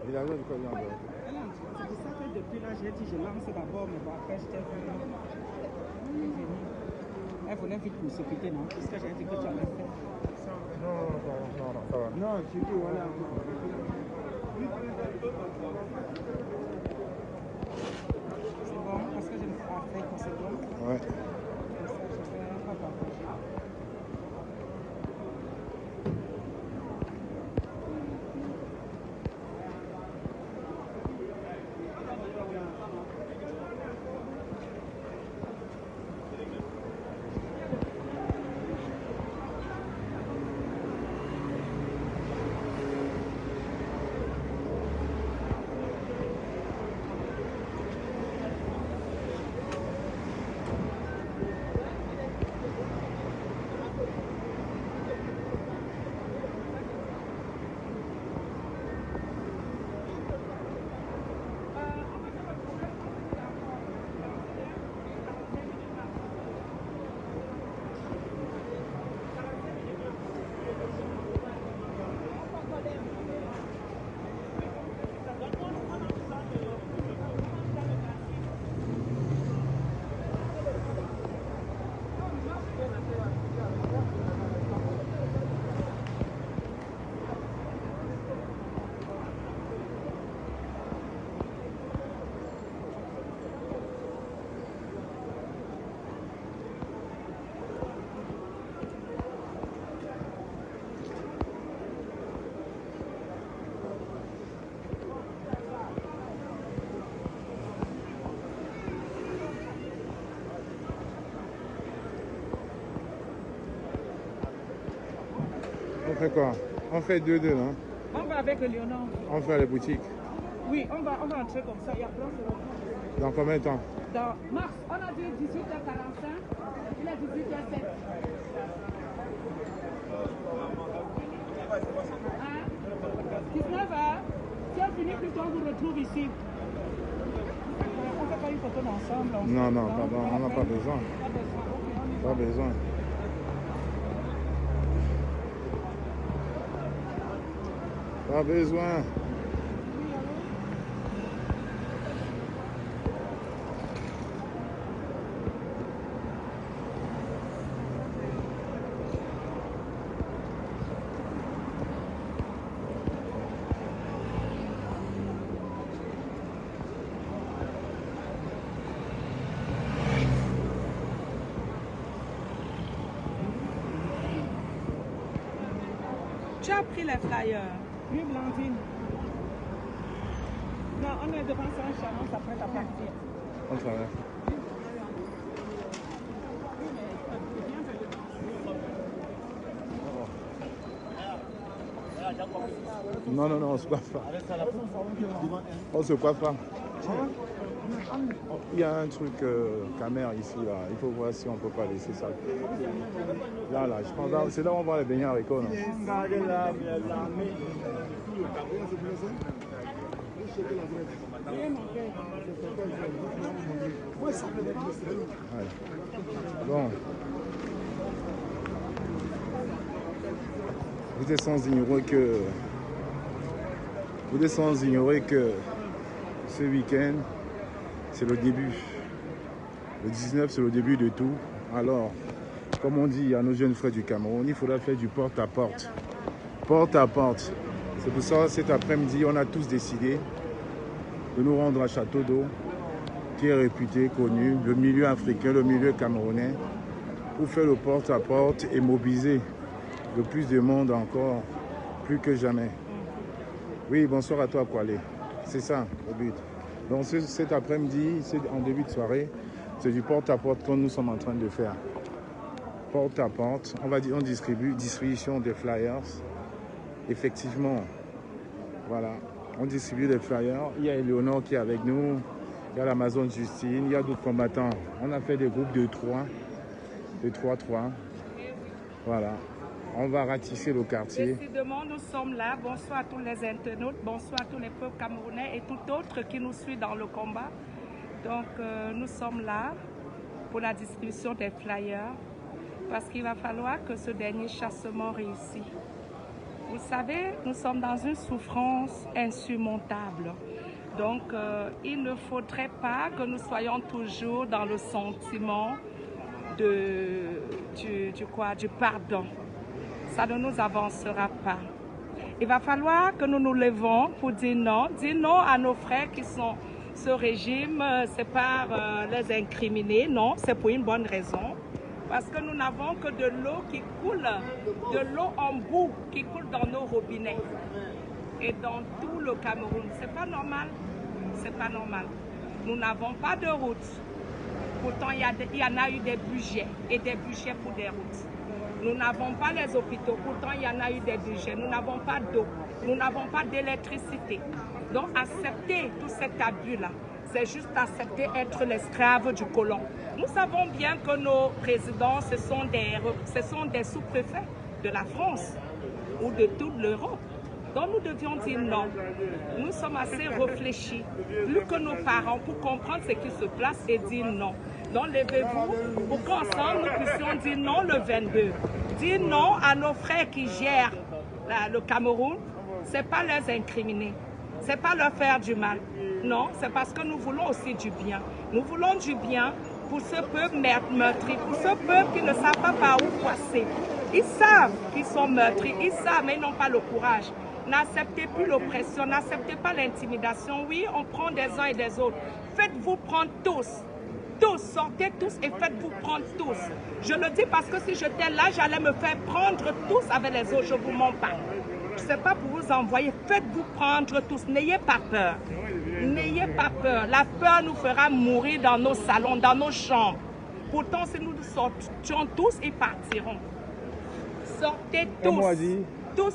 Il a l'air de quoi il en veut. C'est pour ça que depuis là, j'ai dit je lance d'abord, mais bon, après je t'ai vu. Elle voulait vite précipiter, non? Parce que j'ai dit que tu allais faire. Non, ça va. Non, tu dis, voilà. C'est bon, parce que je me fais après conséquent. Ouais. Comme ça, je vais pas partager. On fait quoi? On fait 2-2, non? On va avec Léonard. On fait les boutiques. Oui, on va entrer comme ça. Il y a plein de... Dans combien de temps? Dans mars, on a dit 18h45. Il est 18h07. Hein? 19h. Si on finit plus tôt, on vous retrouve ici. On ne fait pas une photo ensemble. Non, non, pardon, on n'a pas besoin. Pas besoin. Pas besoin. Tu as pris les flyers. Oui, Blandine. Non, on est devant Saint-Charles, on s'apprête à partir. On travaille. Non, non, non, on se coiffe pas. On se coiffe pas. Il y a un truc caméra ici, là. Il faut voir si on peut pas laisser ça. Là, là, je pense c'est là où on va les baignets haricots, non? Ouais. Bon. Vous êtes sans ignorer que ce week-end, c'est le début. Le 19, c'est le début de tout. Alors, comme on dit à nos jeunes frères du Cameroun, il faudra faire du porte-à-porte. Porte-à-porte. C'est pour ça, cet après-midi, on a tous décidé de nous rendre à Château d'Eau, qui est réputé, connu, le milieu africain, le milieu camerounais, pour faire le porte-à-porte et mobiliser le plus de monde encore, plus que jamais. Oui, bonsoir à toi, Kwale. C'est ça, le but. Donc cet après-midi, c'est en début de soirée, c'est du porte-à-porte que nous sommes en train de faire. Porte-à-porte, on distribue, distribution des flyers. Effectivement, voilà, on distribue des flyers. Il y a Eleonore qui est avec nous, il y a l'Amazon Justine, il y a d'autres combattants. On a fait des groupes de 3, de 3-3. Voilà. On va ratisser le quartier. Décidément, nous sommes là. Bonsoir à tous les internautes, bonsoir à tous les peuples camerounais et tout autre qui nous suit dans le combat. Donc, nous sommes là pour la distribution des flyers parce qu'il va falloir que ce dernier chassement réussisse. Vous savez, nous sommes dans une souffrance insurmontable. Donc, il ne faudrait pas que nous soyons toujours dans le sentiment du pardon. Ça ne nous avancera pas. Il va falloir que nous nous levons pour dire non à nos frères qui sont ce régime, c'est pas les incriminer, non, c'est pour une bonne raison. Parce que nous n'avons que de l'eau qui coule, de l'eau en bout qui coule dans nos robinets et dans tout le Cameroun. C'est pas normal, c'est pas normal. Nous n'avons pas de route. Pourtant, il y en a eu des budgets et des budgets pour des routes. Nous n'avons pas les hôpitaux, pourtant il y en a eu des budgets. Nous n'avons pas d'eau, nous n'avons pas d'électricité. Donc accepter tout cet abus-là, c'est juste accepter être l'esclave du colon. Nous savons bien que nos présidents, ce sont des sous-préfets de la France ou de toute l'Europe. Donc nous devions dire non. Nous sommes assez réfléchis, plus que nos parents, pour comprendre ce qui se passe et dire non. Donc levez-vous pour qu'ensemble nous puissions dire non le 22. Dire non à nos frères qui gèrent le Cameroun, ce n'est pas les incriminer, ce n'est pas leur faire du mal. Non, c'est parce que nous voulons aussi du bien. Nous voulons du bien pour ce peuple meurtri, pour ce peuple qui ne savent pas par où passer. Ils savent qu'ils sont meurtris, ils savent, mais ils n'ont pas le courage. N'acceptez plus l'oppression, n'acceptez pas l'intimidation. Oui, on prend des uns et des autres. Faites-vous prendre tous. Tous, sortez tous et faites-vous prendre tous. Je le dis parce que si j'étais là, j'allais me faire prendre tous avec les autres. Je ne vous mens pas. Je ne sais pas pour vous envoyer. Faites-vous prendre tous. N'ayez pas peur. N'ayez pas peur. La peur nous fera mourir dans nos salons, dans nos chambres. Pourtant, si nous sortions tous, ils partiront. Sortez tous. Tous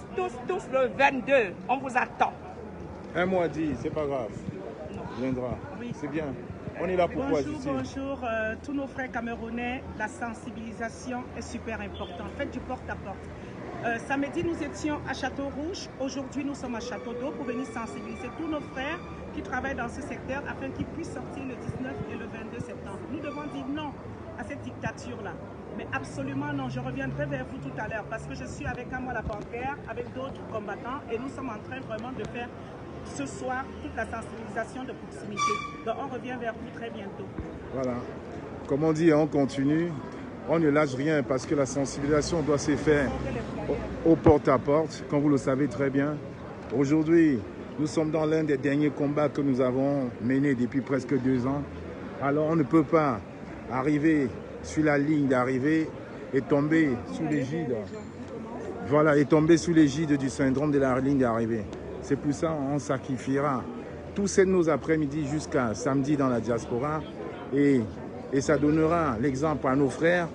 le 22. On vous attend. Un mois dit, c'est pas grave. Viendra. Oui. C'est bien. On est là pour quoi, Bonjour, tous nos frères camerounais. La sensibilisation est super importante. Faites du porte-à-porte. Samedi, nous étions à Château-Rouge. Aujourd'hui, nous sommes à Château-d'Eau pour venir sensibiliser tous nos frères qui travaillent dans ce secteur afin qu'ils puissent sortir le 19 et le 22 septembre. Nous devons dire non à cette dictature-là. Mais absolument non. Je reviendrai vers vous tout à l'heure parce que je suis avec Amo la Panthère, avec d'autres combattants et nous sommes en train vraiment de faire ce soir toute la sensibilisation de proximité. Donc on revient vers vous très bientôt. Voilà. Comme on dit, on continue. On ne lâche rien parce que la sensibilisation doit se faire au porte-à-porte, comme vous le savez très bien. Aujourd'hui, nous sommes dans l'un des derniers combats que nous avons menés depuis presque 2 ans. Alors on ne peut pas arriver sur la ligne d'arrivée et tomber sous l'égide. Voilà, et tomber sous l'égide du syndrome de la ligne d'arrivée. C'est pour ça qu'on sacrifiera tous nos après-midi jusqu'à samedi dans la diaspora et ça donnera l'exemple à nos frères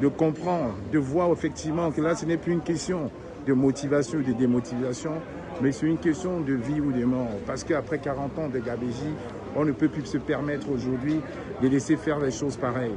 de comprendre, de voir effectivement que là ce n'est plus une question de motivation ou de démotivation, mais c'est une question de vie ou de mort. Parce qu'après 40 ans de gabégie, on ne peut plus se permettre aujourd'hui de laisser faire les choses pareilles.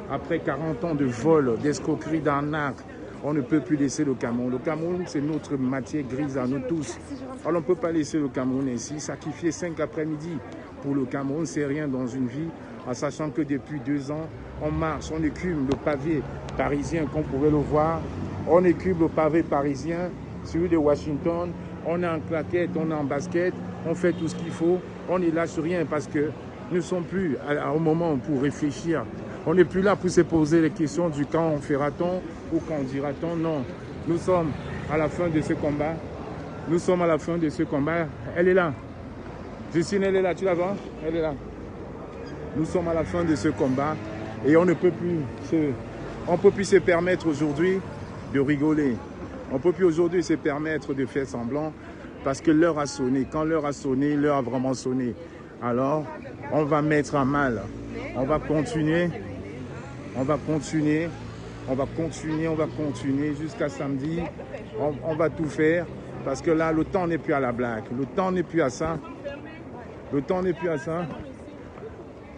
Après 40 ans de vol, d'escroquerie, d'arnaque, on ne peut plus laisser le Cameroun. Le Cameroun, c'est notre matière grise à nous tous. Alors on ne peut pas laisser le Cameroun ici. Sacrifier 5 après-midi pour le Cameroun, c'est rien dans une vie, en sachant que depuis 2 ans, on marche, on écume le pavé parisien, comme vous pouvez le voir. On écume le pavé parisien, celui de Washington. On est en claquette, on est en basket, on fait tout ce qu'il faut. On ne lâche rien parce que nous ne sommes plus au moment pour réfléchir. On n'est plus là pour se poser les questions du quand fera-t-on ou quand dira-t-on. Non, nous sommes à la fin de ce combat. Nous sommes à la fin de ce combat. Elle est là. Justine, elle est là. Tu la vois? Elle est là. Nous sommes à la fin de ce combat et on ne peut plus se permettre aujourd'hui de rigoler. On ne peut plus aujourd'hui se permettre de faire semblant parce que l'heure a sonné. Quand l'heure a sonné, l'heure a vraiment sonné. Alors, on va mettre à mal. On va continuer. On va continuer jusqu'à samedi. On va tout faire parce que là, le temps n'est plus à la blague. Le temps n'est plus à ça. Le temps n'est plus à ça.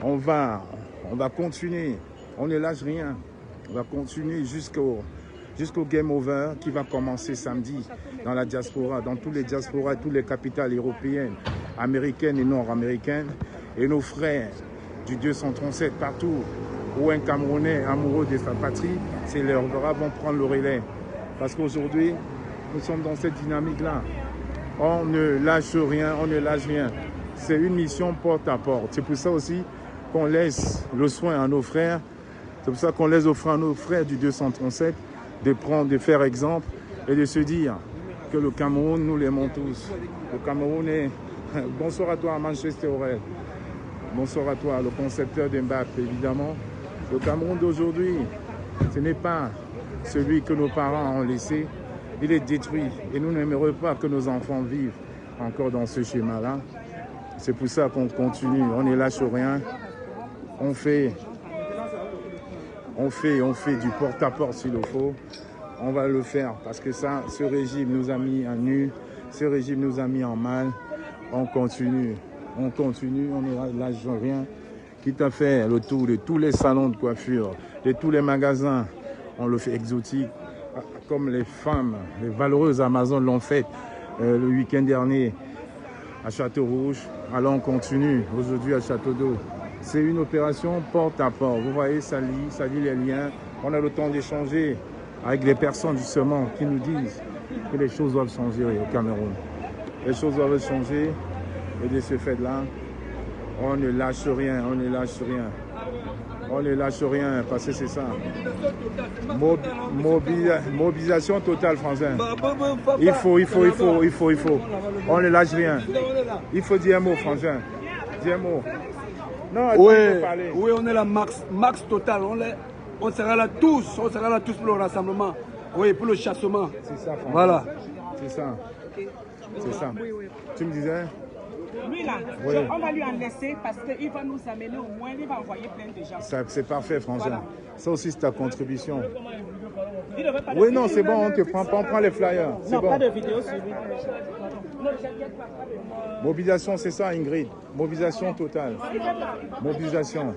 On va continuer. On ne lâche rien. On va continuer jusqu'au game over qui va commencer samedi dans la diaspora, dans tous les diasporas, toutes les capitales européennes, américaines et nord-américaines. Et nos frères du 237 partout où un Camerounais amoureux de sa patrie, c'est leurs bras vont prendre le relais. Parce qu'aujourd'hui, Nous sommes dans cette dynamique-là. On ne lâche rien, on ne lâche rien. C'est une mission porte à porte. C'est pour ça aussi qu'on laisse le soin à nos frères. C'est pour ça qu'on laisse offrir à nos frères du 237 de prendre, de faire exemple et de se dire que le Cameroun, nous l'aimons tous. Le Cameroun est... Bonsoir à toi, Manchester Aurel. Bonsoir à toi, le concepteur d'Mbappé, évidemment. Le Cameroun d'aujourd'hui, ce n'est pas celui que nos parents ont laissé. Il est détruit et nous n'aimerions pas que nos enfants vivent encore dans ce schéma-là. C'est pour ça qu'on continue, on ne lâche rien. On fait du porte-à-porte s'il le faut. On va le faire parce que ça, ce régime nous a mis à nu, ce régime nous a mis en mal. On continue, on ne lâche rien. Quitte à faire le tour de tous les salons de coiffure, de tous les magasins, on le fait exotique, comme les femmes, les valeureuses Amazones l'ont fait le week-end dernier à Château-Rouge. Alors on continue aujourd'hui à Château-d'Eau. C'est une opération porte à porte. Vous voyez, ça lie les liens. On a le temps d'échanger avec les personnes justement qui nous disent que les choses doivent changer au Cameroun. Les choses doivent changer et de ce fait-là, on ne lâche rien, on ne lâche rien. On ne lâche rien parce que c'est ça. Mobilisation totale, Français. Il faut. On ne lâche rien. Il faut dire un mot, Français. Dis un mot. Non, oui, on est là, max total. On sera là tous pour le rassemblement. Oui, pour le chassement. C'est ça, Français. Voilà. C'est ça. C'est ça. Tu me disais? Lui là, oui. On va lui en laisser parce qu'il va nous amener au moins, il va envoyer plein de gens. C'est parfait, François. Voilà. Ça aussi, c'est ta contribution. Pas oui, non, c'est bon, on te prend, on prend les flyers. Non, bon. Pas de vidéo sur lui. Mobilisation, c'est ça, Ingrid. Mobilisation totale. Mobilisation.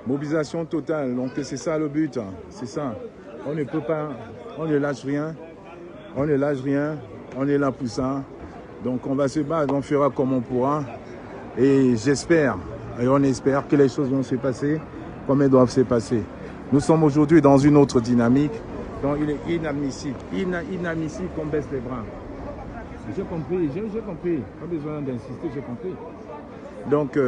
Mobilisation totale. Donc, c'est ça le but. C'est ça. On ne peut pas, on ne lâche rien. On ne lâche rien. On est là pour ça. Donc on va se battre, on fera comme on pourra. Et j'espère, et on espère que les choses vont se passer comme elles doivent se passer. Nous sommes aujourd'hui dans une autre dynamique. Donc il est inadmissible. Inadmissible qu'on baisse les bras. J'ai compris, j'ai compris. Pas besoin d'insister, j'ai compris. Donc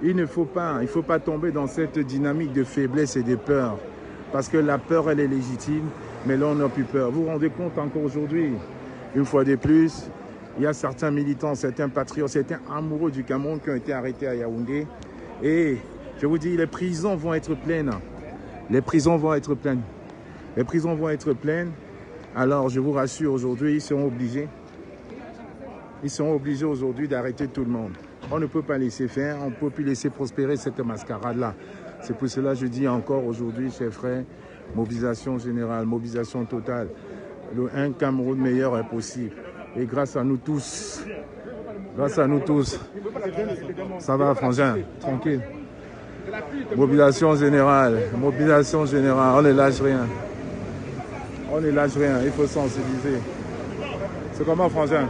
il ne faut pas tomber dans cette dynamique de faiblesse et de peur. Parce que la peur, elle est légitime, mais là on n'a plus peur. Vous vous rendez compte encore aujourd'hui? Une fois de plus, il y a certains militants, certains patriotes, certains amoureux du Cameroun qui ont été arrêtés à Yaoundé. Et je vous dis, les prisons vont être pleines. Les prisons vont être pleines. Les prisons vont être pleines. Alors, je vous rassure, aujourd'hui, ils seront obligés. Ils seront obligés aujourd'hui d'arrêter tout le monde. On ne peut pas laisser faire, on ne peut plus laisser prospérer cette mascarade-là. C'est pour cela que je dis encore aujourd'hui, chers frères, mobilisation générale, mobilisation totale. Un Cameroun meilleur est possible. Et grâce à nous tous, ça va, Frangin, tranquille. Mobilisation générale, on ne lâche rien. On ne lâche rien, il faut sensibiliser. C'est comment, Frangin?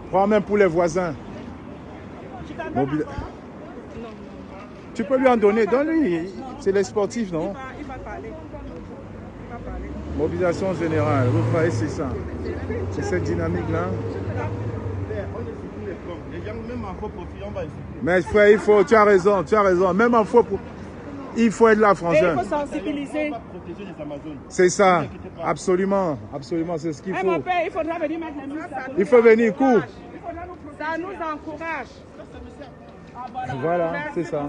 Prends même pour les voisins. Tu peux lui en donner, donne-lui. C'est les sportifs, non? Il va parler. Mobilisation générale, vous voyez, c'est ça. C'est cette dynamique-là. Mais frère, tu as raison. Même en faux, il faut être là, Frangin. Il faut sensibiliser. C'est ça, absolument, c'est ce qu'il faut. Mon père, il faudra venir mettre les muscles. Il faut venir, court. Ça nous encourage. Voilà, c'est ça.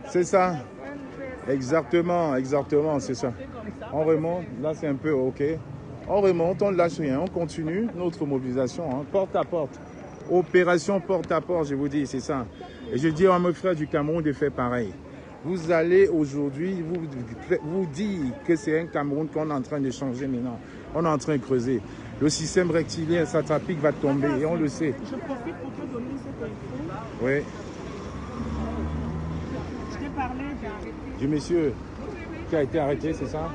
C'est ça. Exactement, c'est ça. On remonte, là c'est un peu ok. On remonte, on ne lâche rien, on continue notre mobilisation, hein, porte à porte. Opération porte à porte, je vous dis, c'est ça. Et je dis à mes frères du Cameroun de faire pareil. Vous allez aujourd'hui vous dire que c'est un Cameroun qu'on est en train de changer maintenant. On est en train de creuser. Le système rectilien satrapique va tomber et on le sait. Je profite pour te donner cette info. Oui. Je t'ai parlé du monsieur qui a été arrêté, c'est ça?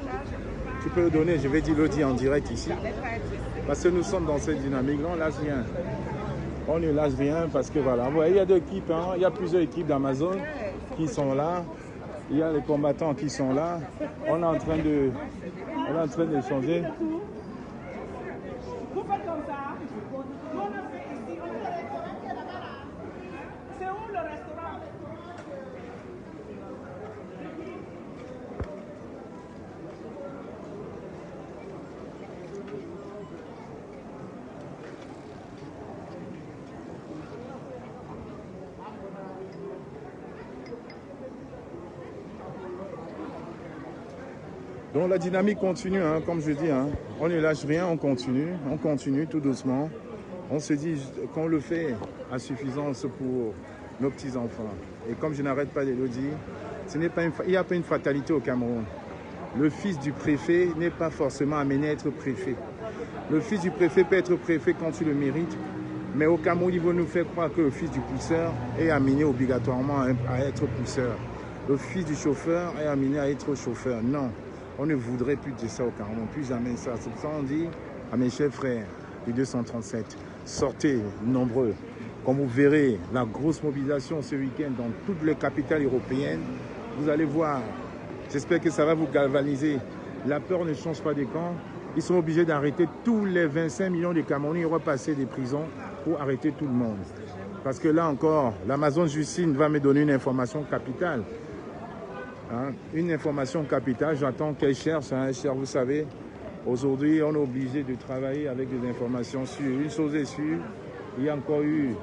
Tu peux le donner, je vais dire le dire en direct ici. Parce que nous sommes dans cette dynamique, là, on ne lâche rien. On ne lâche rien parce que voilà, vous voyez, il y a deux équipes, hein, il y a plusieurs équipes d'Amazon qui sont là. Il y a les combattants qui sont là. On est en train d'échanger. Vous faites comme ça. Nous, on a fait ici. On a le restaurant qui est là-bas. Là. C'est où le restaurant? Donc la dynamique continue, hein, comme je dis, hein. On ne lâche rien, on continue tout doucement. On se dit qu'on le fait à suffisance pour nos petits-enfants. Et comme je n'arrête pas de le dire, il n'y a pas une fatalité au Cameroun. Le fils du préfet n'est pas forcément amené à être préfet. Le fils du préfet peut être préfet quand tu le mérites, mais au Cameroun, ils vont nous faire croire que le fils du pousseur est amené obligatoirement à être pousseur. Le fils du chauffeur est amené à être chauffeur. Non. On ne voudrait plus de ça au Cameroun, plus jamais ça. C'est pour ça qu'on dit à mes chers frères du 237, sortez nombreux. Comme vous verrez la grosse mobilisation ce week-end dans toutes les capitales européennes, vous allez voir. J'espère que ça va vous galvaniser. La peur ne change pas de camp. Ils sont obligés d'arrêter tous les 25 millions de Camerounais repasser des prisons pour arrêter tout le monde. Parce que là encore, l'Amazon Justine va me donner une information capitale. Hein, une information capitale, j'attends qu'elle cherche, hein, vous savez, aujourd'hui on est obligé de travailler avec des informations sûres. Une chose est sûre, il y a encore eu...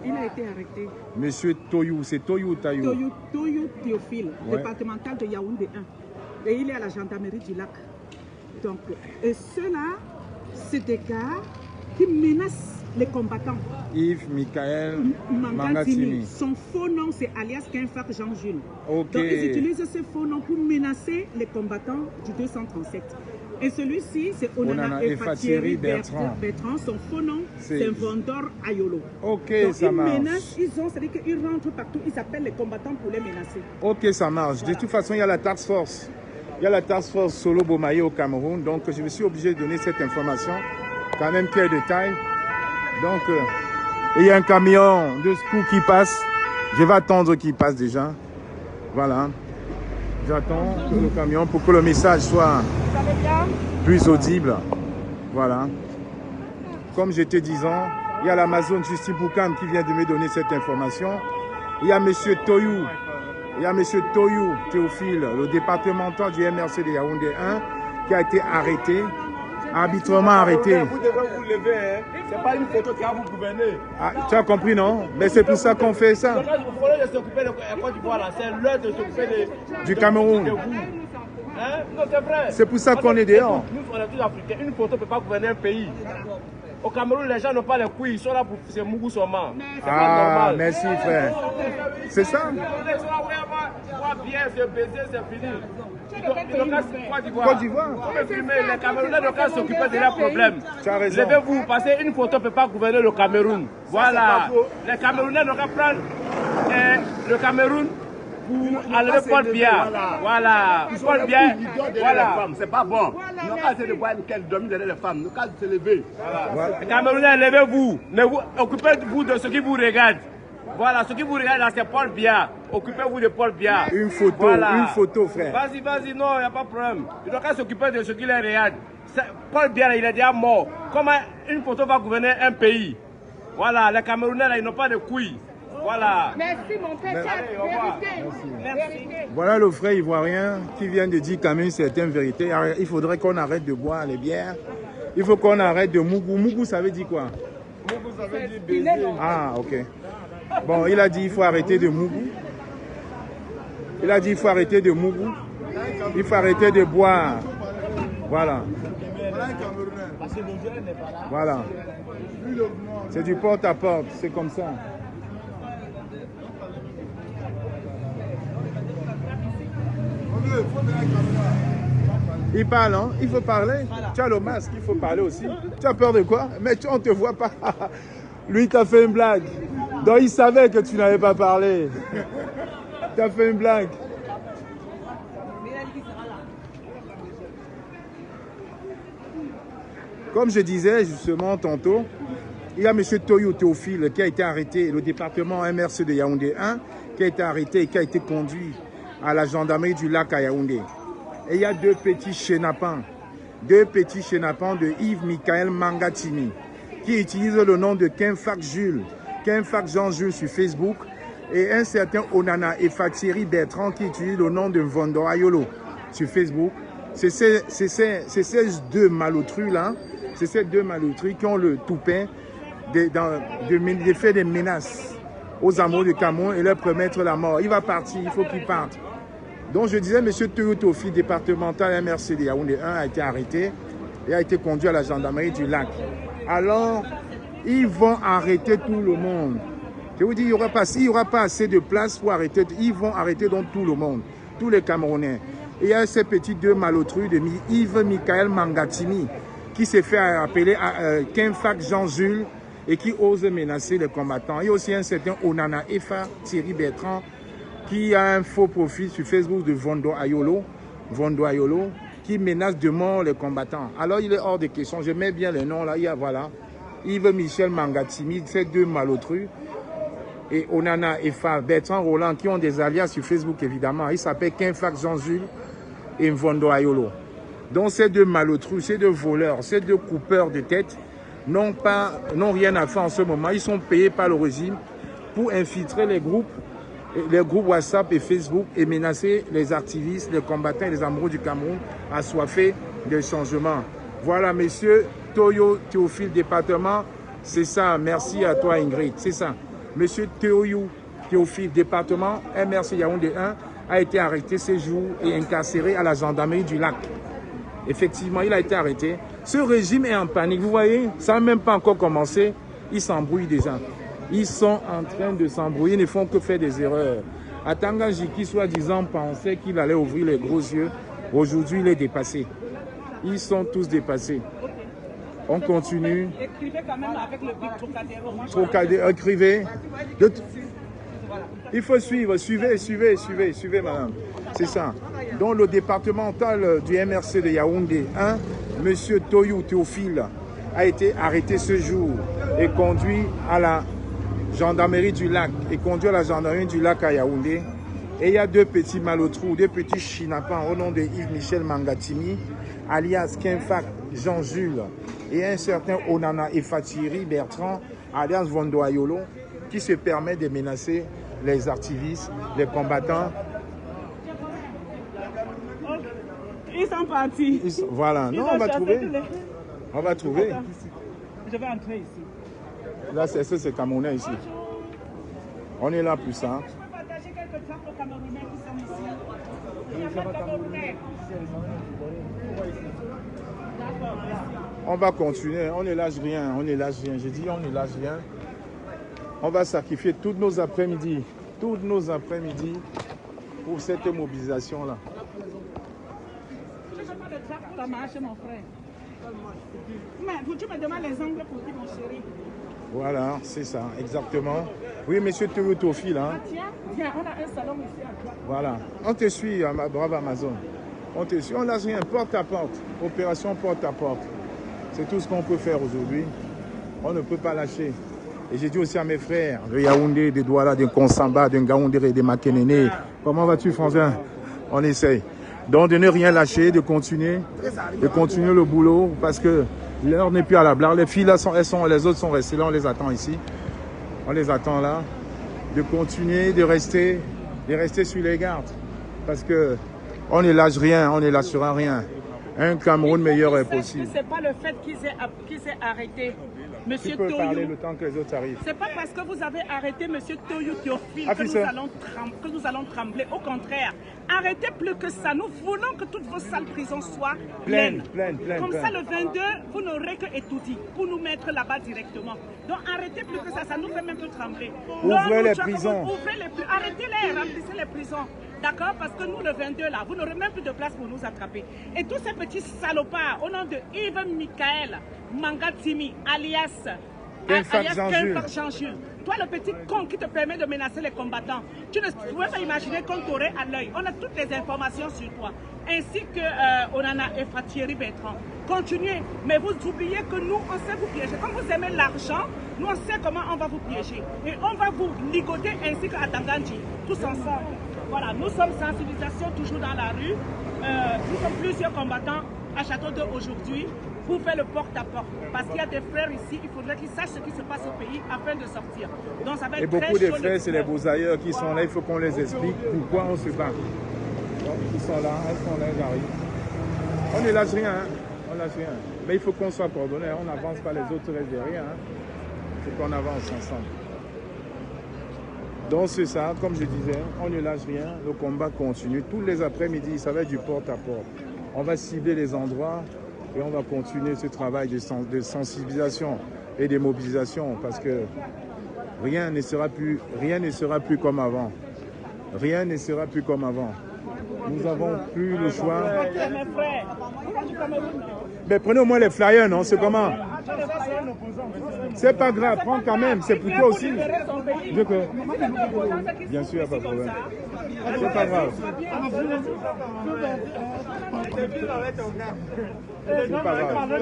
Il a été arrêté. Monsieur Toyou, c'est Toyou ou Taïou? Toyou Théophile, ouais. Départemental de Yaoundé 1. Et il est à la gendarmerie du lac. Donc, et ceux-là, c'est des gars qui menacent les combattants. Yves Michael Mangatini. Son faux nom, c'est alias Kinfak Jean-Jules. Okay. Donc, ils utilisent ces faux noms pour menacer les combattants du 237. Et celui-ci, c'est Onana Efatieri Bertrand. Son faux nom, c'est Vendor Ayolo. Ok, donc, ça marche. C'est-à-dire qu'ils rentrent partout, ils appellent les combattants pour les menacer. Ok, ça marche. De toute façon, il y a la task force. Il y a la task force Solo Bomaye au Cameroun. Donc, je me suis obligé de donner cette information. Quand même, quel détail. Donc, il y a un camion de secours qui passe. Je vais attendre qu'il passe déjà. Voilà. J'attends le camion pour que le message soit plus audible. Voilà. Comme j'étais disant, il y a l'Amazon Justine Boukam qui vient de me donner cette information. Il y a M. Toyou. Il y a M. Toyou Théophile, le départemental du MRC de Yaoundé 1, qui a été arrêté. Arbitrairement arrêté. Vous devrez vous lever, hein. C'est pas une photo qui va vous gouverner. Ah, tu as compris, non? Mais c'est pour ça qu'on fait ça. Donc, il faut s'occuper de la Côte d'Ivoire, là. C'est l'heure de s'occuper du Cameroun. De vous. Hein? Non, c'est vrai. C'est pour ça qu'on est dehors. Nous, on est tous africains. Une photo ne peut pas gouverner un pays. Au Cameroun, les gens n'ont pas les couilles. Ils sont là pour se mougou seulement. C'est pas normal. Merci, frère. C'est ça? Bien, c'est baiser, c'est fini. Côte d'Ivoire. Les Camerounais n'ont qu'à s'occuper de leurs problèmes. Tu as raison. Levez-vous, parce qu'une photo ne peut pas gouverner le Cameroun. Voilà. Les Camerounais n'ont qu'à prendre le Cameroun pour enlever Paul Biya. Voilà. Paul Biya. Voilà. C'est pas bon. Nous n'avons pas assez de voir qu'elle domine derrière les femmes. Nous n'avons qu'à se lever. Les Camerounais, levez-vous. Occupez-vous de ce qui vous regarde. Voilà, ce qui vous regarde là, c'est Paul Biya. Occupez-vous de Paul Biya. Une photo, voilà. Une photo, frère. Vas-y, vas-y, non, il n'y a pas de problème. Il doit qu'à s'occuper de ce qui les regarde. Paul Biya, il est déjà mort. Comment une photo va gouverner un pays? Voilà, les Camerounais, là, ils n'ont pas de couilles. Voilà. Merci, mon père. Merci. Voilà le frère ivoirien qui vient de dire quand même une certaine vérité. Il faudrait qu'on arrête de boire les bières. Il faut qu'on arrête de mougou. Mougou, ça veut dire quoi? Mougou, ça veut dire baiser. Ah, ok. Bon, il a dit qu'il faut arrêter de mougou. Il a dit qu'il faut arrêter de mougou. Il faut arrêter de boire. Voilà. Voilà. C'est du porte à porte, c'est comme ça. Il parle, hein? Il faut parler. Tu as le masque, il faut parler aussi. Tu as peur de quoi? Mais on ne te voit pas. Lui, t'a fait une blague. Donc, il savait que tu n'avais pas parlé. Tu as fait une blague. Comme je disais justement tantôt, il y a M. Toyou Théophile qui a été arrêté, le département MRC de Yaoundé 1, qui a été arrêté et qui a été conduit à la gendarmerie du lac à Yaoundé. Et il y a deux petits chénapans de Yves Michael Mangatimi, qui utilisent le nom de Kenfak Jules, Kenfak Jean-Jules sur Facebook, et un certain Onana Efatieri Bertrand qui utilise le nom de Vondo Ayolo sur Facebook. C'est ces deux malotrus là, c'est ces deux malotrus qui ont le toupet de faire des menaces aux amoureux du Cameroun et leur promettre la mort. Il va partir, il faut qu'il parte. Donc je disais, M. Toyotofi, départemental MRC de Yaoundé 1, a été arrêté et a été conduit à la gendarmerie du lac. Alors, ils vont arrêter tout le monde. Je vous dis, il n'y aura pas assez de place pour arrêter. Ils vont arrêter donc tout le monde, tous les Camerounais. Et il y a ces petits deux malotrus de Yves Michael Mangatimi qui s'est fait appeler Kenfak Jean-Jules et qui ose menacer les combattants. Il y a aussi un certain Onana Efatieri Bertrand qui a un faux profil sur Facebook de Vondo Ayolo, qui menace de mort les combattants. Alors il est hors de question, je mets bien les noms là, il y a voilà, Yves Michel Mangatimi, ces deux malotrus, et Onana Efa, Bertrand Roland, qui ont des alias sur Facebook évidemment. Ils s'appellent Kenfak Jean-Jules et Vondo Ayolo. Donc ces deux malotrus, ces deux voleurs, ces deux coupeurs de tête n'ont rien à faire en ce moment. Ils sont payés par le régime pour infiltrer les groupes WhatsApp et Facebook et menacer les activistes, les combattants et les amoureux du Cameroun assoiffés de changement. Voilà, monsieur Toyo Théophile, département, c'est ça. Merci à toi, Ingrid, c'est ça. Monsieur Théophile, département, MRC Yaoundé 1, a été arrêté ce jour et incarcéré à la gendarmerie du lac. Effectivement, il a été arrêté. Ce régime est en panique. Vous voyez, ça n'a même pas encore commencé. Ils s'embrouillent déjà. Ils sont en train de s'embrouiller, ils ne font que faire des erreurs. Atanga Jiki, soi-disant, pensait qu'il allait ouvrir les gros yeux. Aujourd'hui, il est dépassé. Ils sont tous dépassés. On continue. Écrivez quand même avec le big Trocadéro. Écrivez. Il faut suivre. Suivez, madame. C'est ça. Donc, le départemental du MRC de Yaoundé 1, M. Toyo Théophile, a été arrêté ce jour et conduit à la gendarmerie du lac à Yaoundé. Et il y a deux petits malotrous, deux petits chinapans au nom de Yves Michel Mangatimi, alias Kenfak Jean-Jules, et un certain Onana Efatieri Bertrand, alias Vondo Ayolo, qui se permet de menacer les activistes, les combattants. Ils sont partis. Voilà. Non, on va trouver. On va trouver. Je vais entrer ici. Là, c'est Camerounais ici. On est là pour ça. Je peux partager quelques trappes aux Camerounais qui sont ici. Il y a pas de Camerounais. On va continuer. On ne lâche rien. J'ai dit, on ne lâche rien. On va sacrifier toutes nos après-midi. Pour cette mobilisation-là. Je ne sais pas de trappes pour la marche, mon frère. Mais tu me demandes les angles pour qui, mon chéri? Voilà, c'est ça, exactement. Oui, monsieur Toyotofi, là. Ah, tiens, on a un salon ici à toi. Voilà. On te suit, ma brave Amazon. On te suit. On lâche rien, porte à porte. Opération porte à porte. C'est tout ce qu'on peut faire aujourd'hui. On ne peut pas lâcher. Et j'ai dit aussi à mes frères de Yaoundé, de Douala, de Konsamba, de Ngaoundé, de Makenene. Comment vas-tu, François? On essaye. Donc, de ne rien lâcher, de continuer le boulot, parce que l'heure n'est plus à la blague. Les filles, là, les autres sont restées là, on les attend ici. On les attend là. De continuer, de rester sur les gardes. Parce que on ne lâche rien, on ne lâchera rien. Un Cameroun meilleur est possible. Ce n'est pas le fait qu'ils aient arrêté Monsieur Tu peux Toyo. parler le temps que les autres arrivent. C'est pas parce que vous avez arrêté Monsieur Toyo Théophile que nous allons trembler. Au contraire, arrêtez plus que ça. Nous voulons que toutes vos salles prisons soient pleines. Comme ça, le 22, vous n'aurez que étourdi pour nous mettre là-bas directement. Donc arrêtez plus que ça. Ça nous fait même plus trembler. Ouvrez les prisons. Arrêtez-les, remplissez les prisons. D'accord? Parce que nous, le 22, là, vous n'aurez même plus de place pour nous attraper. Et tous ces petits salopards, au nom de Yves Michael Mangatimi, alias Kenfak Jean-Jules. Toi, le petit con qui te permet de menacer les combattants, tu ne pouvais pas imaginer qu'on t'aurait à l'œil. On a toutes les informations sur toi, ainsi que Onana Efatieri Bertrand. Continuez, mais vous oubliez que nous, on sait vous piéger. Comme vous aimez l'argent, Nous, on sait comment on va vous piéger. Et on va vous ligoter ainsi qu'à Danganji, tous ensemble. Voilà, nous sommes sensibilisation toujours dans la rue. Nous sommes plusieurs combattants à Château d'Eau aujourd'hui pour faire le porte-à-porte. Parce qu'il y a des frères ici, il faudrait qu'ils sachent ce qui se passe au pays afin de sortir. Donc, ça va être et beaucoup de frères, c'est les beaux ailleurs qui sont là. Il faut qu'on les explique pourquoi on se bat. Donc, ils sont là, elles sont là, elles arrivent. On ne lâche rien, hein. On lâche rien. Mais il faut qu'on soit coordonnés. On n'avance pas, les autres restent derrière. Hein. Il faut qu'on avance ensemble. Donc c'est ça, comme je disais, on ne lâche rien. Le combat continue. Tous les après-midi, ça va être du porte-à-porte. On va cibler les endroits et on va continuer ce travail de sensibilisation et de mobilisation parce que rien ne sera plus comme avant. Rien ne sera plus comme avant. Nous n'avons plus le choix. Mais prenez au moins les flyers, non? C'est comment? C'est pas grave, prends quand même, c'est plutôt aussi. Bien sûr, il n'y a pas de problème. C'est pas grave. C'est pas grave.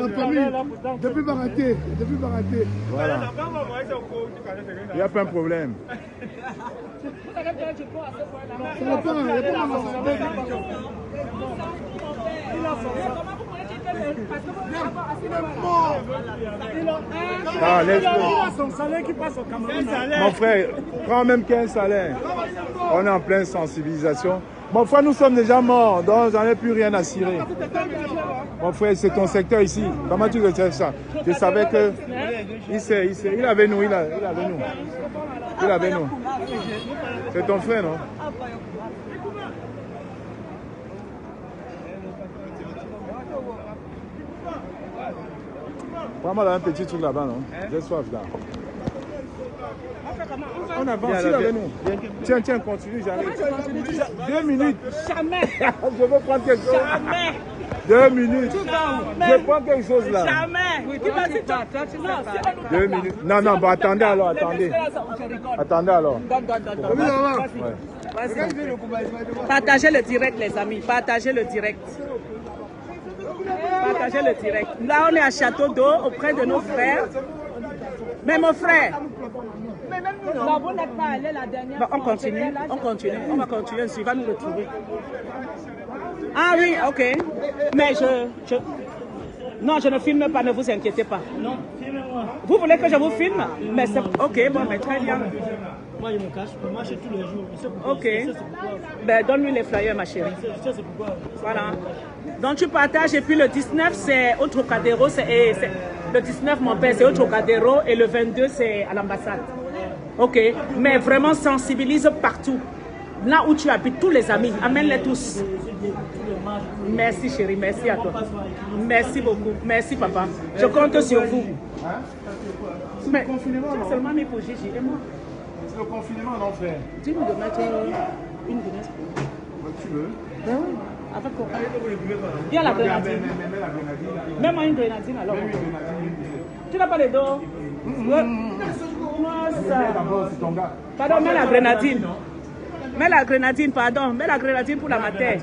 Depuis Baraté. Voilà. Il n'y a pas un problème. Ah, mon frère, prends même 15 salaires. On est en pleine sensibilisation. Mon frère, nous sommes déjà morts, donc j'en ai plus rien à cirer. Mon frère, c'est ton secteur ici. Comment tu recherches ça? Je savais que... Il sait. Il avait nous. C'est ton frère, non? Prends-moi là un petit truc là-bas, non? J'ai soif là. On avance, il est avec nous. Tiens, continue, j'arrive. 2 minutes. Jamais. Je veux prendre quelque chose. Jamais. 2 minutes. Je prends quelque chose là. Jamais. Qui va se faire? 2 minutes. Non, bah attendez alors, attendez. Attendez alors. Partagez le direct, les amis. Partagez le direct. Partagez le direct. Là, on est à Château d'Eau auprès de nos frères. Mais mon frère. Non, vous n'êtes pas allé la dernière fois. On continue. On va continuer. Il va nous retrouver. Ah oui, ok. Mais non, je ne filme pas, ne vous inquiétez pas. Non, filmez-moi. Vous voulez que je vous filme? Mais c'est... Ok, bon, mais très bien. Moi, je me cache, je marche tous les jours. Ok. Ben, donne-lui les flyers, ma chérie. Je sais pourquoi. Voilà. Donc, tu partages. Et puis, le 19, c'est au Trocadéro. Le 19, mon père, c'est au Trocadéro. Et le 22, c'est à l'ambassade. Ok. Mais vraiment, sensibilise partout. Là où tu habites, tous les amis, amène-les tous. Merci chérie, merci à toi. Merci beaucoup, merci papa. Je compte sur vous. Mais c'est seulement mis pour Gigi et moi. C'est le confinement, non frère? Dis-nous de mettre une grenade. Tu veux? Ben oui, avec quoi? Viens la grenadine. Mets-moi une grenadine alors. Tu n'as pas les dos? Pardon, mets la grenadine. Mets la grenadine, pardon. Mets la grenadine pour la matin.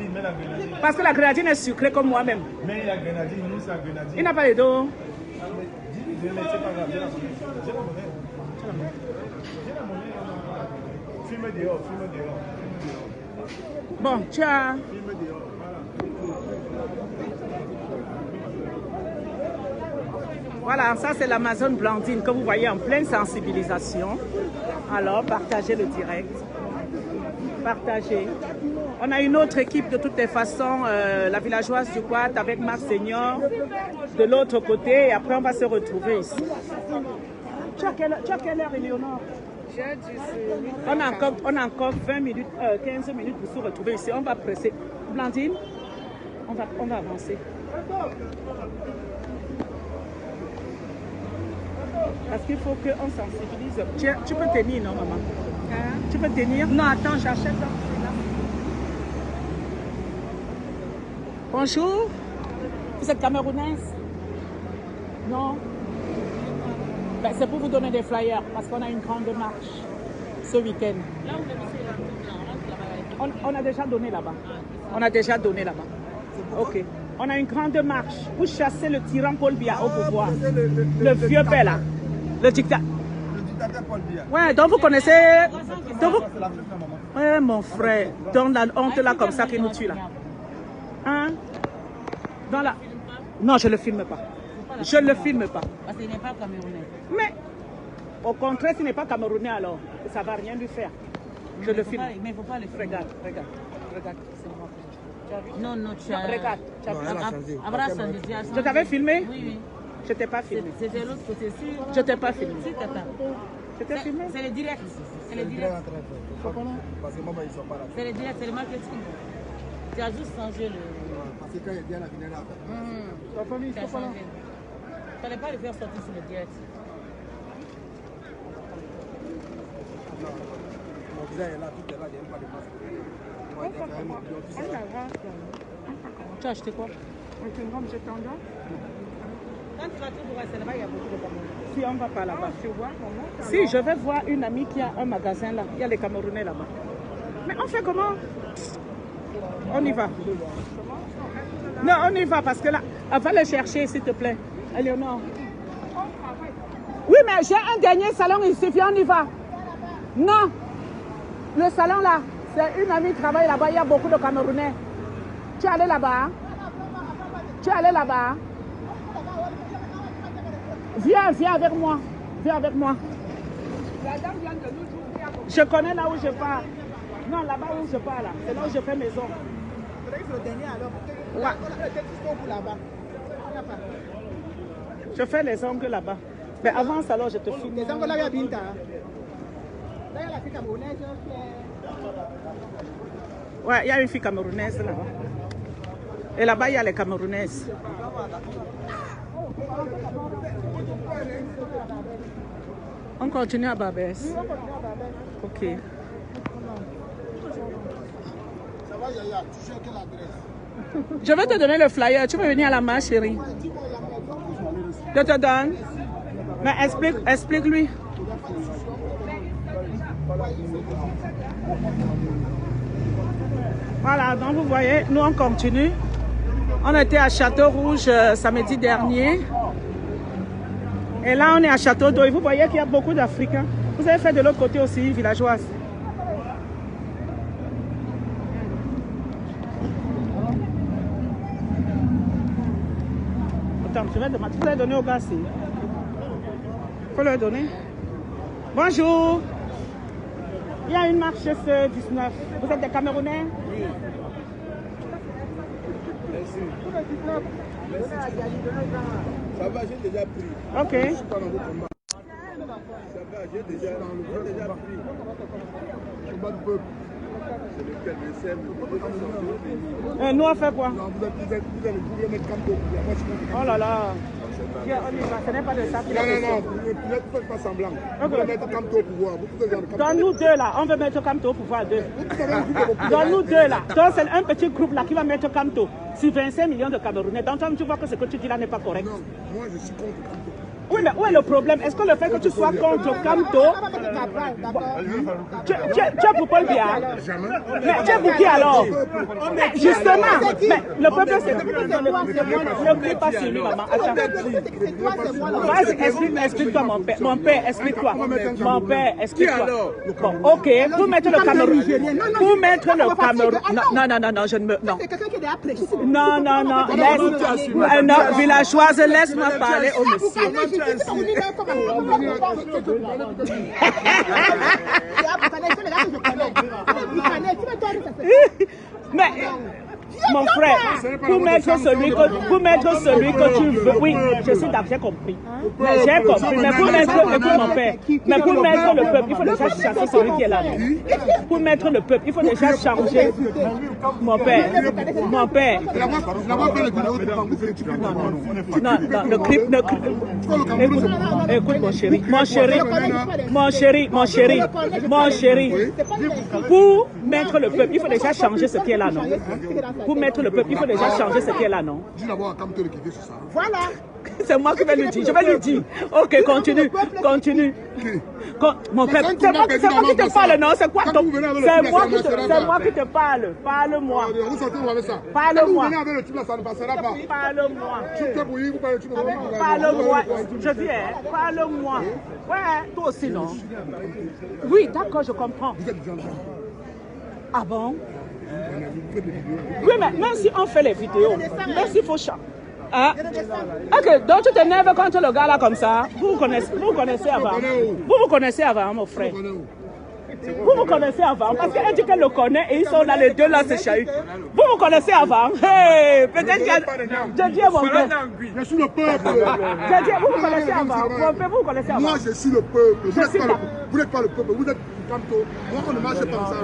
Parce que la grenadine est sucrée comme moi-même. Mais la grenadine, nous, c'est la grenadine. Il n'a pas les dos. C'est pas grave, j'ai la monnaie. Filme dehors. Bon, tu as... Voilà, ça c'est l'Amazon Blandine que vous voyez en pleine sensibilisation. Alors, partagez le direct. Partagez. On a une autre équipe de toutes les façons, la villageoise du Quat avec Marc Senior de l'autre côté. Et après, on va se retrouver ici. Tu as quelle heure, Éléonore? On a encore 20 minutes, 15 minutes pour se retrouver ici. On va presser. Blandine, on va avancer. Parce qu'il faut qu'on sensibilise. Tu peux tenir, non, maman? Tu peux tenir? Non, attends, j'achète. Bonjour. Vous êtes camerounaise? Non? Ben, c'est pour vous donner des flyers parce qu'on a une grande marche ce week-end. On a déjà donné là-bas. Ok. On a une grande marche pour chasser le tyran Paul Biya au pouvoir. Le vieux père là. Le dictateur. Ouais, donc vous connaissez... Ouais, mon frère, dans la honte là comme ça qui nous tue là. Hein? Dans la... Non, je ne le filme pas. Je ne le filme pas. Parce qu'il n'est pas camerounais. Mais, au contraire, s'il n'est pas camerounais alors, ça ne va rien lui faire. Je le filme. Mais il ne faut pas le filmer. Regarde, regarde, regarde. Non, non, tu as... Regarde, tu as vu. Je Je t'avais filmé? Oui, oui. Je t'ai pas filmé. C'était l'autre côté. Je t'ai pas filmé. Si, tata. Je t'ai filmé? C'est le direct. C'est le direct. C'est le direct, c'est le marketing. Tu as juste changé le... Parce que quand il y a la finale, tu as changé. Il ne fallait pas le faire sortir sur le direct. mon visage est là, tout est là, il n'y a même pas de masque. Tu as acheté quoi? Quand tu vas tout droit, c'est là-bas, il y a beaucoup de Camerounais. Si on va pas là-bas. Si, je vais voir une amie qui a un magasin là. Il y a les Camerounais là-bas. Mais on fait comment? On y va. Non, on y va parce que là, va les chercher s'il te plaît. Eleonore. Oui, mais j'ai un dernier salon ici, viens, on y va. Non, le salon là, c'est une amie qui travaille là-bas, il y a beaucoup de Camerounais. Tu es allé là-bas? Tu es allé là-bas? Viens, viens avec moi. Viens avec moi. Je connais là où je pars. Non, là-bas où je pars là. C'est là où je fais maison. Ouais. Je fais les ongles là-bas. Mais avant ça, alors je te filme. Les ongles là, il y a Binta. Là, il y a la fille camerounaise. Ouais, il y a une fille camerounaise là-bas. Et là-bas, il y a les Camerounaises. On continue à Barbès. Ok. Ça va, Yaya, tu cherches quelle adresse? Je vais te donner le flyer. Tu peux venir à la marche, chérie. Je te donne. Mais explique-lui. Voilà, donc vous voyez, nous on continue. On était à Château-Rouge samedi dernier. Et là, on est à Château d'Eau. Et vous voyez qu'il y a beaucoup d'Africains. Vous avez fait de l'autre côté aussi, villageoise. Attends, je vais demander. Vous allez donner au gars ici. Il faut leur donner. Bonjour. Il y a une marche ce 19. Vous êtes des Camerounais? Oui. Merci. Ça va, j'ai déjà pris. Ok. Je suis pas dans le combat. Ça va, j'ai déjà pris. Combat du peuple. C'est lequel le SEM. Nous on fait quoi? Non, vous voulez mettre Camto. Moi, je oh là là. Ce n'est pas de ça qu'il a fait. Non, ne faites pas semblant. Vous voulez mettre Camto au pouvoir. Dans nous deux là, on veut mettre Camto au pouvoir deux. Dans nous deux là. Donc c'est un petit groupe là qui va mettre Camto. Sur 25 millions de Camerounais. Donc toi, tu vois que ce que tu dis là n'est pas correct. Non, moi je suis contre Camto. Oui, mais où est le problème? Est-ce que le fait que tu sois contre Camto... Tu es pour Paul Biya? Mais tu es pour qui alors? Mais justement, mais le peuple c'est... Ne crie pas sur lui, maman. Attends. Vas-y, explique-toi, mon père. Mon père, explique-toi. Mon père, explique-toi. Bon, ok, pour mettre le Cameroun... Pour mettre le Cameroun... Non, je ne me... Non. Non, laisse... Non, villageoise, laisse-moi parler au monsieur. Mais mon frère, pour mettre celui que tu veux, oui, je suis d'accord, j'ai compris. Mais j'ai compris. Mais pour mettre, écoute mon père, mais pour mettre le peuple, il faut déjà chasser celui qui est là. Pour mettre le peuple, il faut déjà changer. Mon père. Non, ne crie. Écoute mon chéri. Pour mettre le peuple, il faut déjà changer ce qui est là, non? pour mettre le peuple, il faut déjà changer ce qui est là, non? Dis d'abord à Kamto de quitter sur ça. Voilà. C'est moi qui vais lui dire. Je vais lui dire. Ok, continue. Continue. Mon peuple, c'est moi qui te parle, non? C'est quoi ton... C'est moi qui te parle. Parle-moi. Vous sortez avec ça. Parle-moi. Vous venez avec le type là, ça ne passera pas. Parle-moi. Parle-moi. Parle-moi. Je viens. Parle-moi. Ouais, toi aussi, non? Oui, d'accord, je comprends. Vous êtes des gens. Ah bon? Oui, mais même si on fait les vidéos, même s'il faut chanter. Ah. Ok, donc tu t'énerves contre le gars là comme ça. Vous vous connaissez avant. Vous connaissez avant, mon frère. Vous connaissez avant. Parce qu'elle dit qu'elle le connaît et ils sont là, les deux là, c'est chahut. Vous connaissez avant. Hey, peut-être que je dis à mon père. Je suis le peuple. Je dis, vous connaissez avant. Mon père, vous connaissez avant. Moi, je suis le peuple. Vous n'êtes pas le peuple. Vous êtes Kamto. Moi, on ne marche pas comme ça.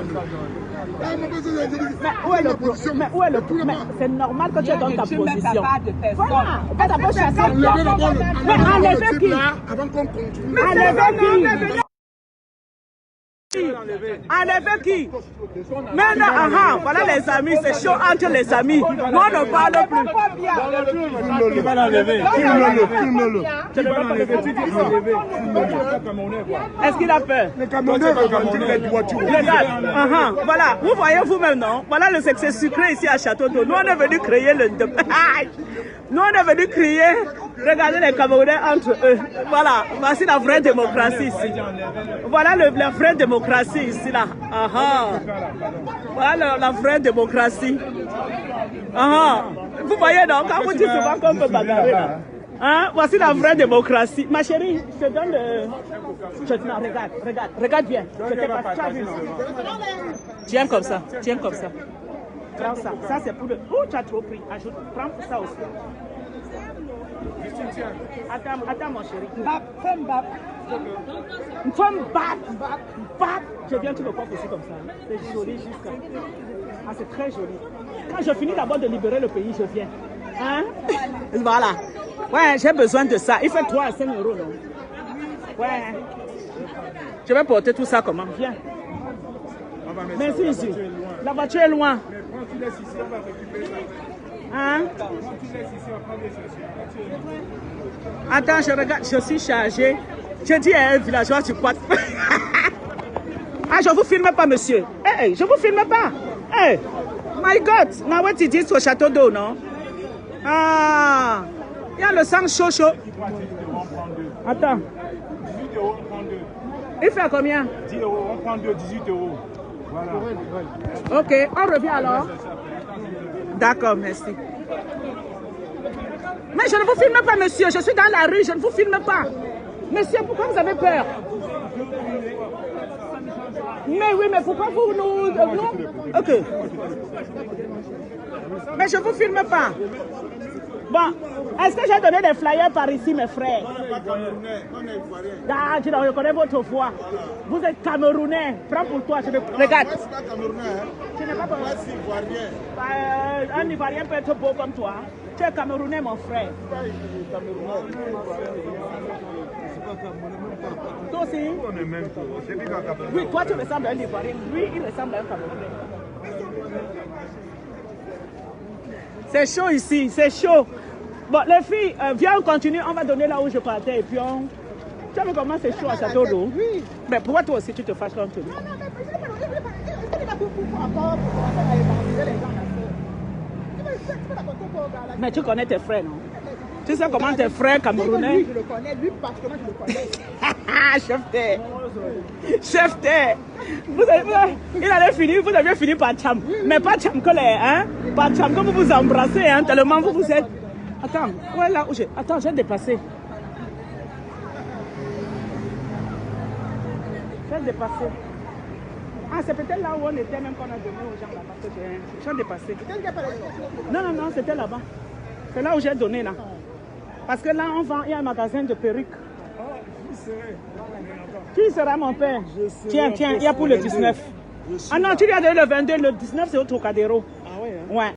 Mais où est le problème? C'est normal que tu es dans ta position. Voilà. On va d'abord chasser. Mais enlevez qui? Avant qu'on continue. Enlevez qui? Enlevez qui? Maintenant, voilà les amis, c'est chaud entre les amis. Nous, on ne parle plus. Qui va l'enlever? Filme-le. Est-ce qu'il a peur? Les Camerounais Regarde, voilà, vous voyez vous-même, non? Voilà le succès sucré ici à Château d'Eau. Nous, on est venu créer le... Nous, on est venu crier, regardez les Camerounais entre eux. Voilà, voici la vraie démocratie ici. Voilà la vraie démocratie ici, là. Voilà la vraie démocratie. Vous voyez, non? Quand vous dites souvent qu'on peut bagarrer, là. Voici la vraie démocratie. Ma chérie, je te donne le... Non, regarde bien. Je t'ai pas vu, non? Tiens comme ça. Prends ça. Ça, c'est pour le... Oh, tu as trop pris. Ajoute. Prends ça aussi. Attends, mon chéri. Femme bat. Je viens tout le corps aussi comme ça. C'est joli jusqu'à... Ah, c'est très joli. Quand je finis d'abord de libérer le pays, je viens. Voilà. Ouais, j'ai besoin de ça. Il fait 3 à 5 euros, non? Ouais. Je vais porter tout ça comment? Viens. Merci ici. La voiture est loin. Attends, je regarde, je suis chargé. Je dis à un villageois, tu crois. Je vous filme pas, monsieur. Hey, je vous filme pas. Hey, my God. Now what it is au Château d'Eau, non? Il y a le sang chaud. Attends. 18 euros, on prend 2. Il fait combien? 10 euros, on prend 2, 18 euros. Voilà. Ok, on revient alors. D'accord, merci. Mais je ne vous filme pas, monsieur. Je suis dans la rue, je ne vous filme pas. Monsieur, pourquoi vous avez peur? Mais oui, mais pourquoi vous nous... Ok. Mais je ne vous filme pas. Bon, est-ce que j'ai donné des flyers par ici, mes frères? On n'est pas Camerounais, on est Ivoirien. Ah, je reconnais votre voix. Vous êtes Camerounais. Prends pour toi. Regarde. Moi, je suis pas Camerounais. Tu n'es pas Camerounais. Moi, je suis Ivoirien. Un Ivoirien peut être beau comme toi. Tu es Camerounais, mon frère. Toi aussi? On est même pas. Oui, toi tu ressembles à un Ivoirien. Lui, il ressemble à un Camerounais. C'est chaud ici, c'est chaud. Bon, les filles, viens, on continue. On va donner là où je partais et puis on... Tu sais comment c'est chaud à Château d'Eau? Oui. Mais pourquoi toi aussi tu te fâches contre lui? Non, mais je ne sais pas pourquoi. Mais tu connais tes frères, non? Tu sais comment tes frères camerounais? Lui, je le connais, lui particulièrement, je le connais. Chef terre. Il allait finir, vous aviez fini par Tcham. Mais pas Tcham que les, hein? Pas Tcham que vous vous embrassez, hein? Tellement vous êtes... Attends, où est là où j'ai... Attends, j'ai dépassé. J'ai dépassé. Ah, c'est peut-être là où on était, même qu'on a donné aux gens là, parce que j'ai dépassé. Non, c'était là-bas. C'est là où j'ai donné, là. Parce que là, on vend, il y a un magasin de perruques. Qui sera mon père? Tiens, il y a pour le 19. Ah non, tu lui as donné le 22, le 19 c'est au Trocadéro. Ah ouais? Ouais.